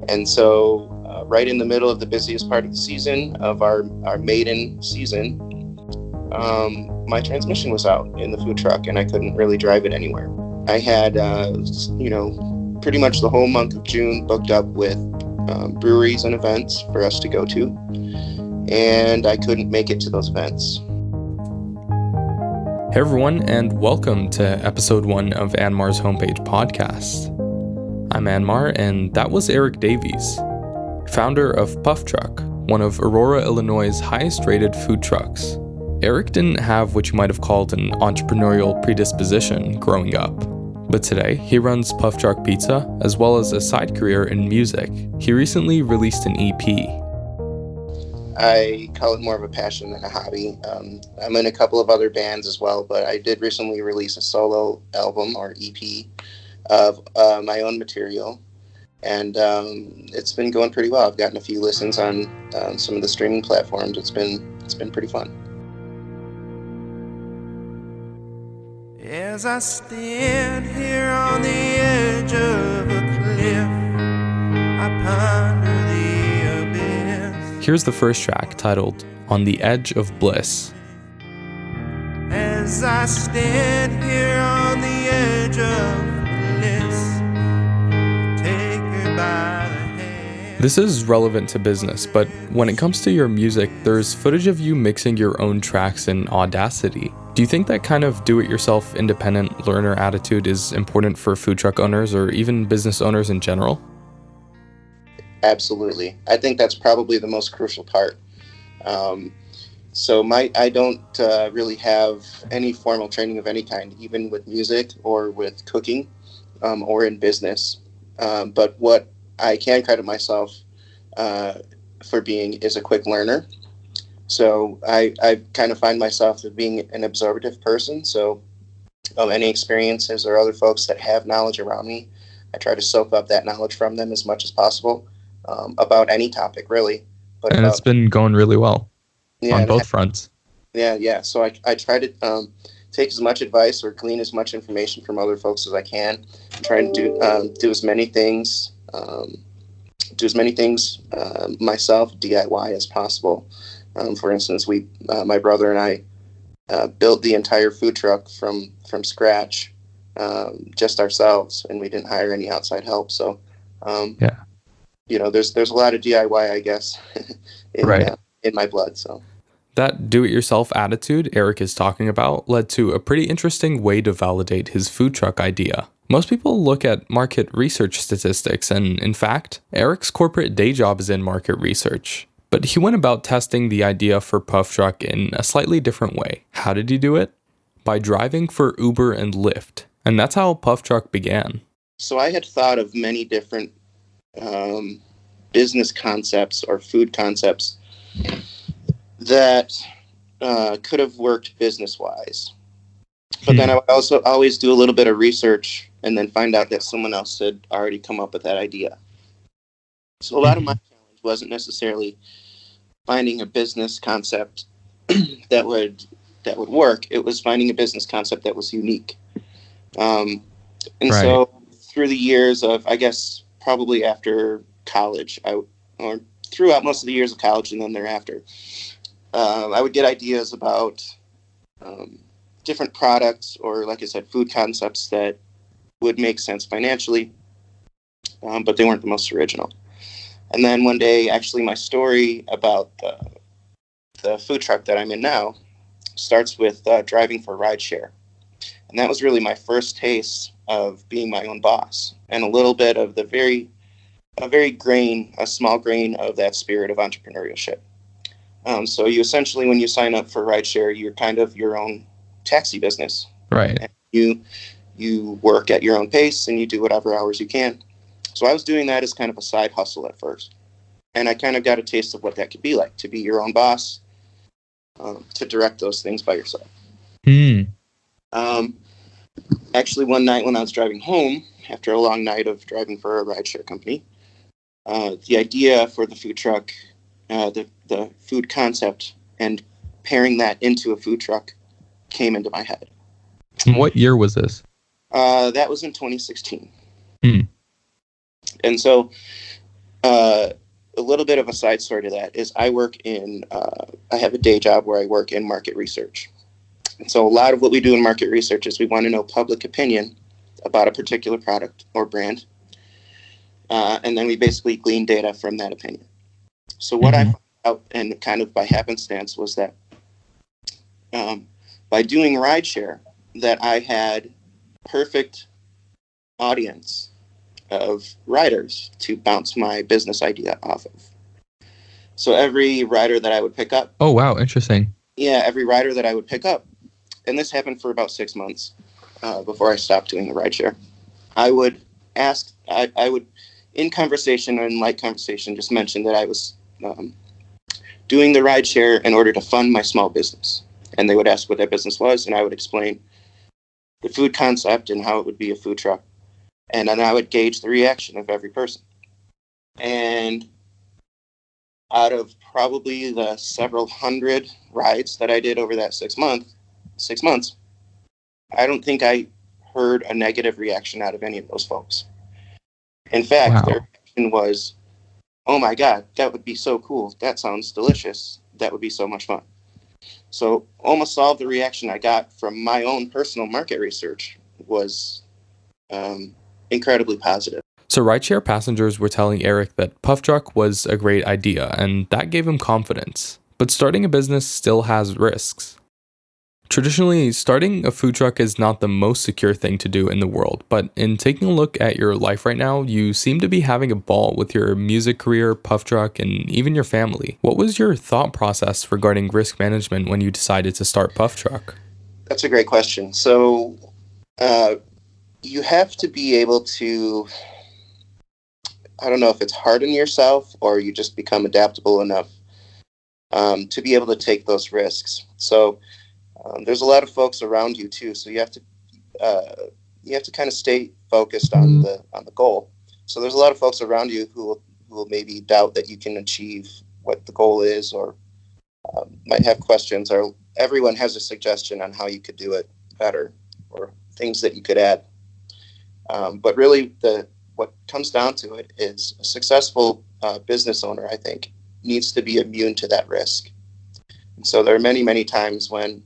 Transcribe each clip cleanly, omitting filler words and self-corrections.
And so right in the middle of the busiest part of the season, of our maiden season, my transmission was out in the food truck and I couldn't really drive it anywhere. I had, pretty much the whole month of June booked up with breweries and events for us to go to, and I couldn't make it to those events. Hey everyone, and welcome to episode 1 of Anmar's Homepage podcast. I'm Anmar, and that was Eric Davies, founder of Puff Truck, one of Aurora, Illinois' highest-rated food trucks. Eric didn't have what you might have called an entrepreneurial predisposition growing up, but today he runs Puff Truck Pizza as well as a side career in music. He recently released an EP. I call it more of a passion than a hobby. I'm in a couple of other bands as well, but I did recently release a solo album or EP of my own material, and it's been going pretty well. I've gotten a few listens on some of the streaming platforms. It's been pretty fun. As I stand here on the edge of a cliff, I ponder the abyss. Here's the first track, titled On the Edge of Bliss. As I stand here on the edge of bliss, take her by the hand. This is relevant to business, but when it comes to your music, there's footage of you mixing your own tracks in Audacity. Do you think that kind of do-it-yourself, independent learner attitude is important for food truck owners or even business owners in general? Absolutely. I think that's probably the most crucial part. I don't really have any formal training of any kind, even with music or with cooking or in business. But what I can credit myself for being is a quick learner. So I kind of find myself as being an absorptive person. So any experiences or other folks that have knowledge around me, I try to soak up that knowledge from them as much as possible about any topic, really. And it's been going really well on both fronts. Yeah. So I try to take as much advice or glean as much information from other folks as I can. I'm trying to do as many things myself, DIY, as possible. For instance, my brother and I built the entire food truck from scratch, just ourselves, and we didn't hire any outside help. So, there's a lot of DIY, I guess, in my blood. So that do-it-yourself attitude Eric is talking about led to a pretty interesting way to validate his food truck idea. Most people look at market research statistics, and in fact, Eric's corporate day job is in market research. But he went about testing the idea for Puff Truck in a slightly different way. How did he do it? By driving for Uber and Lyft. And that's how Puff Truck began. So I had thought of many different business concepts or food concepts that could have worked business-wise. But then I would also always do a little bit of research and then find out that someone else had already come up with that idea. So a lot of my challenge wasn't necessarily finding a business concept that would work. It was finding a business concept that was unique. So through the years of, I guess, probably after college, or throughout most of the years of college and then thereafter, I would get ideas about different products or, like I said, food concepts that would make sense financially, but they weren't the most original. And then one day, actually, my story about the food truck that I'm in now starts with driving for rideshare. And that was really my first taste of being my own boss, and a little bit of a small grain of that spirit of entrepreneurship. So you essentially, when you sign up for rideshare, you're kind of your own taxi business. Right. And you work at your own pace and you do whatever hours you can. So I was doing that as kind of a side hustle at first. And I kind of got a taste of what that could be like, to be your own boss, to direct those things by yourself. Actually, one night when I was driving home, after a long night of driving for a rideshare company, the idea for the food truck, the food concept, and pairing that into a food truck came into my head. What year was this? That was in 2016. And so A little bit of a side story to that is I have a day job where I work in market research. And so a lot of what we do in market research is we want to know public opinion about a particular product or brand. And then we basically glean data from that opinion. So what I found out, and kind of by happenstance, was that by doing rideshare, that I had perfect audience of riders to bounce my business idea off of. So every rider that I would pick up. Oh, wow. Interesting. Yeah, every rider that I would pick up. And this happened for about 6 months before I stopped doing the rideshare. I would ask, I would, in conversation or in light conversation, just mention that I was doing the rideshare in order to fund my small business. And they would ask what that business was, and I would explain the food concept and how it would be a food truck. And then I would gauge the reaction of every person. And out of probably the several hundred rides that I did over that 6 months, I don't think I heard a negative reaction out of any of those folks. In fact, their reaction was, "Oh my God, that would be so cool. That sounds delicious. That would be so much fun." So almost all of the reaction I got from my own personal market research was incredibly positive. So rideshare passengers were telling Eric that Puff Truck was a great idea, and that gave him confidence. But starting a business still has risks. Traditionally, starting a food truck is not the most secure thing to do in the world, but in taking a look at your life right now, you seem to be having a ball with your music career, Puff Truck, and even your family. What was your thought process regarding risk management when you decided to start Puff Truck? That's a great question. So you have to be able to, I don't know if it's harden yourself or you just become adaptable enough to be able to take those risks. So there's a lot of folks around you too, so you have to kind of stay focused on the goal. So there's a lot of folks around you who will maybe doubt that you can achieve what the goal is, or might have questions, or everyone has a suggestion on how you could do it better or things that you could add. But really, what comes down to it is a successful business owner, I think, needs to be immune to that risk. And so there are many, many times when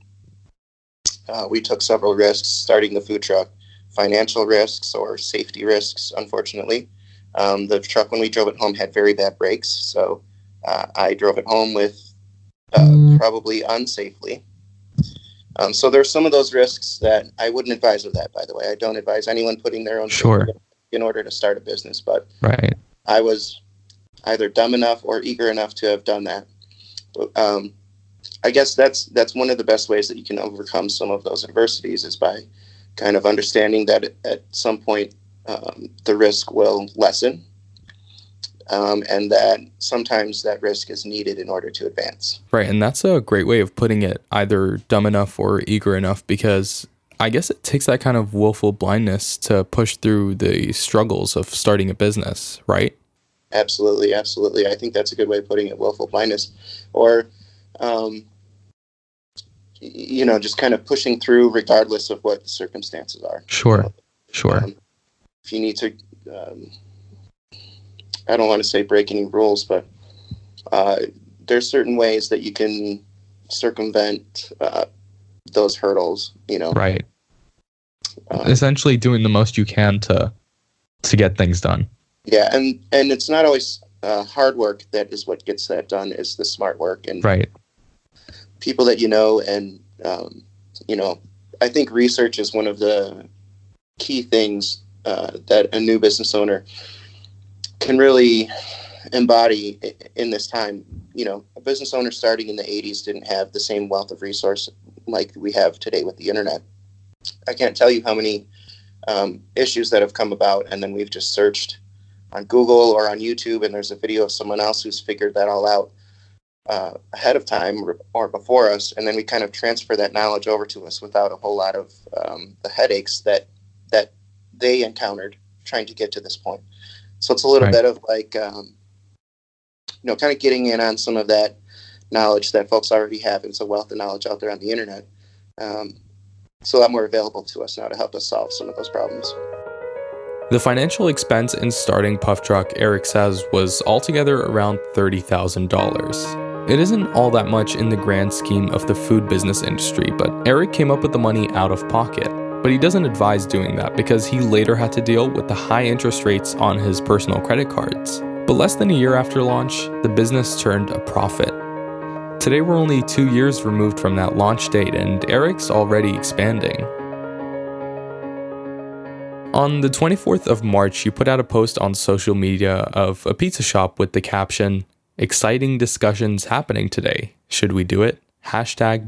we took several risks starting the food truck, financial risks or safety risks, unfortunately. The truck, when we drove it home, had very bad brakes. So I drove it home with probably unsafely. So there's some of those risks that I wouldn't advise of that, by the way. I don't advise anyone putting their own safety in order to start a business. But I was either dumb enough or eager enough to have done that. But, I guess that's one of the best ways that you can overcome some of those adversities is by kind of understanding that at some point the risk will lessen, and that sometimes that risk is needed in order to advance. Right, and that's a great way of putting it, either dumb enough or eager enough, because I guess it takes that kind of willful blindness to push through the struggles of starting a business, right? Absolutely, absolutely. I think that's a good way of putting it, willful blindness. Or just kind of pushing through regardless of what the circumstances are. Sure. If you need to, I don't want to say break any rules, but there's certain ways that you can circumvent those hurdles, Right. Essentially doing the most you can to get things done. Yeah, and it's not always hard work that is what gets that done. It's the smart work and people that and I think research is one of the key things that a new business owner can really embody in this time. A business owner starting in the 80s didn't have the same wealth of resource like we have today with the internet. I can't tell you how many issues that have come about, and then we've just searched on Google or on YouTube, and there's a video of someone else who's figured that all out ahead of time or before us, and then we kind of transfer that knowledge over to us without a whole lot of the headaches that they encountered trying to get to this point. So it's a little bit of like, kind of getting in on some of that knowledge that folks already have. It's a wealth of knowledge out there on the internet. It's a lot more available to us now to help us solve some of those problems. The financial expense in starting Puff Truck, Eric says, was altogether around $30,000. It isn't all that much in the grand scheme of the food business industry, but Eric came up with the money out of pocket. But he doesn't advise doing that because he later had to deal with the high interest rates on his personal credit cards. But less than a year after launch, the business turned a profit. Today we're only 2 years removed from that launch date, and Eric's already expanding. On the 24th of March, you put out a post on social media of a pizza shop with the caption, "Exciting discussions happening today. Should we do it?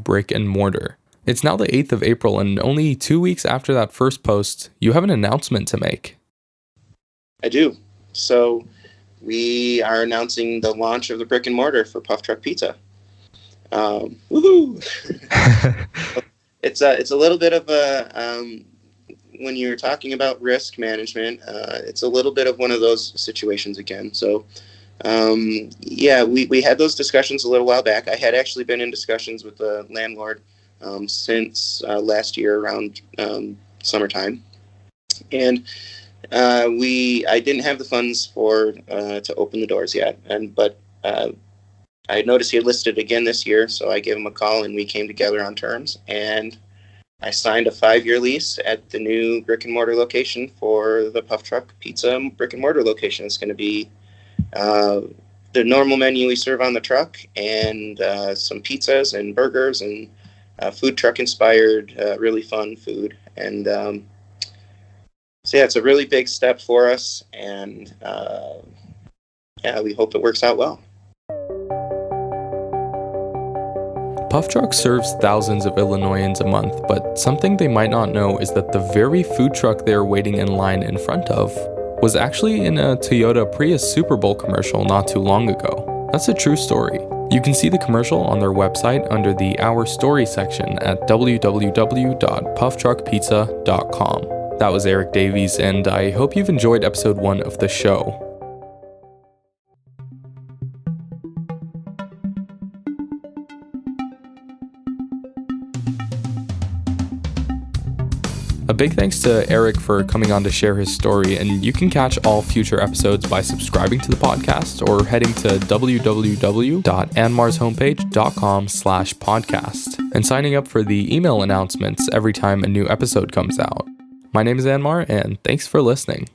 #brick and mortar." It's now the 8th of April, and only 2 weeks after that first post, you have an announcement to make. I do. So we are announcing the launch of the brick and mortar for Puff Truck Pizza. Woohoo! It's a little bit of a, when you're talking about risk management, it's a little bit of one of those situations again. So we had those discussions a little while back. I had actually been in discussions with the landlord since last year around summertime, and I didn't have the funds to open the doors yet, but I noticed he had listed again this year, so I gave him a call and we came together on terms, and I signed a 5-year lease at the new brick and mortar location for the Puff Truck Pizza brick and mortar location. It's going to be the normal menu we serve on the truck, and some pizzas and burgers and food truck inspired, really fun food. And it's a really big step for us, and we hope it works out well. Puff Truck serves thousands of Illinoisans a month, but something they might not know is that the very food truck they're waiting in line in front of was actually in a Toyota Prius Super Bowl commercial not too long ago. That's a true story. You can see the commercial on their website under the Our Story section at www.pufftruckpizza.com. That was Eric Davies, and I hope you've enjoyed episode 1 of the show. A big thanks to Eric for coming on to share his story, and you can catch all future episodes by subscribing to the podcast or heading to www.anmarshomepage.com/podcast and signing up for the email announcements every time a new episode comes out. My name is Anmar, and thanks for listening.